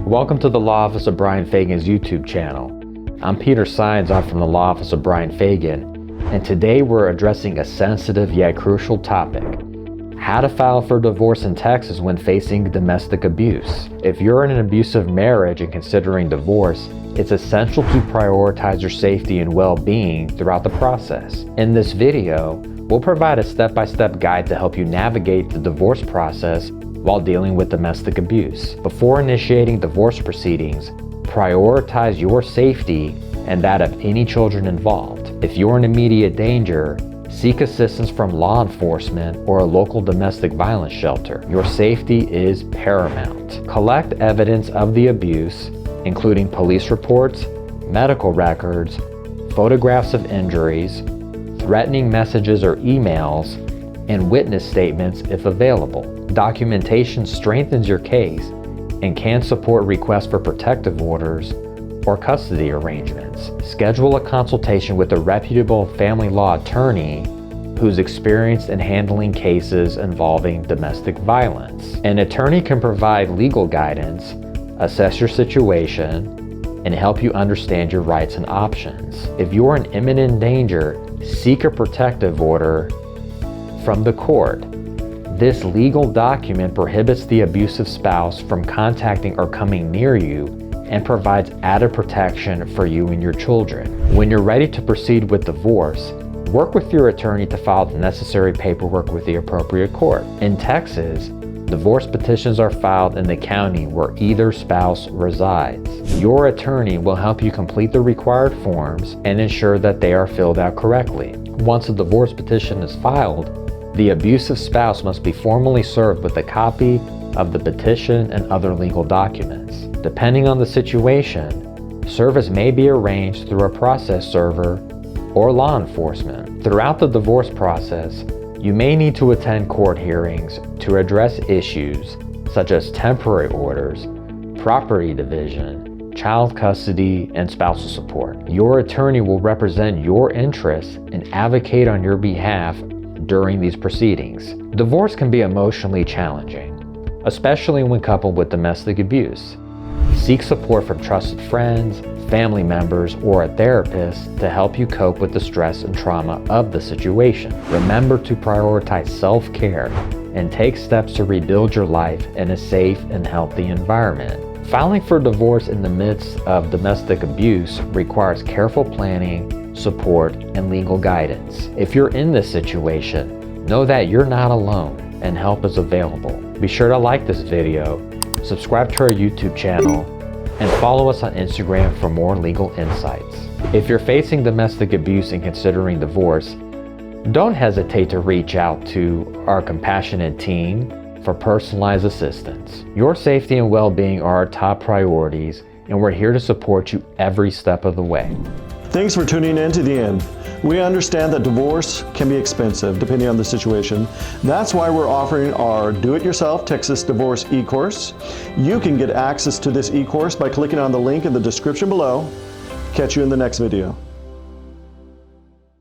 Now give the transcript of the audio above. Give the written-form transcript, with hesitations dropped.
Welcome to the Law Office of Brian Fagan's YouTube channel. I'm Peter Sines, I'm from the Law Office of Brian Fagan, and today we're addressing a sensitive yet crucial topic: how to file for divorce in Texas when facing domestic abuse. If you're in an abusive marriage and considering divorce, it's essential to prioritize your safety and well-being throughout the process. In this video, we'll provide a step-by-step guide to help you navigate the divorce process while dealing with domestic abuse. Before initiating divorce proceedings, prioritize your safety and that of any children involved. If you're in immediate danger, seek assistance from law enforcement or a local domestic violence shelter. Your safety is paramount. Collect evidence of the abuse, including police reports, medical records, photographs of injuries, threatening messages or emails, and witness statements if available. Documentation strengthens your case and can support requests for protective orders or custody arrangements. Schedule a consultation with a reputable family law attorney who's experienced in handling cases involving domestic violence. An attorney can provide legal guidance, assess your situation, and help you understand your rights and options. If you're in imminent danger, seek a protective order from the court. This legal document prohibits the abusive spouse from contacting or coming near you and provides added protection for you and your children. When you're ready to proceed with divorce, work with your attorney to file the necessary paperwork with the appropriate court. In Texas, divorce petitions are filed in the county where either spouse resides. Your attorney will help you complete the required forms and ensure that they are filled out correctly. Once a divorce petition is filed, the abusive spouse must be formally served with a copy of the petition and other legal documents. Depending on the situation, service may be arranged through a process server or law enforcement. Throughout the divorce process, you may need to attend court hearings to address issues such as temporary orders, property division, child custody, and spousal support. Your attorney will represent your interests and advocate on your behalf during these proceedings. Divorce can be emotionally challenging, especially when coupled with domestic abuse. Seek support from trusted friends, family members, or a therapist to help you cope with the stress and trauma of the situation. Remember to prioritize self-care and take steps to rebuild your life in a safe and healthy environment. Filing for divorce in the midst of domestic abuse requires careful planning, support, and legal guidance. If you're in this situation, know that you're not alone and help is available. Be sure to like this video, subscribe to our YouTube channel, and follow us on Instagram for more legal insights. If you're facing domestic abuse and considering divorce, don't hesitate to reach out to our compassionate team for personalized assistance. Your safety and well-being are our top priorities, and we're here to support you every step of the way. Thanks for tuning in to the end. We understand that divorce can be expensive depending on the situation. That's why we're offering our Do-It-Yourself Texas Divorce e-course. You can get access to this e-course by clicking on the link in the description below. Catch you in the next video.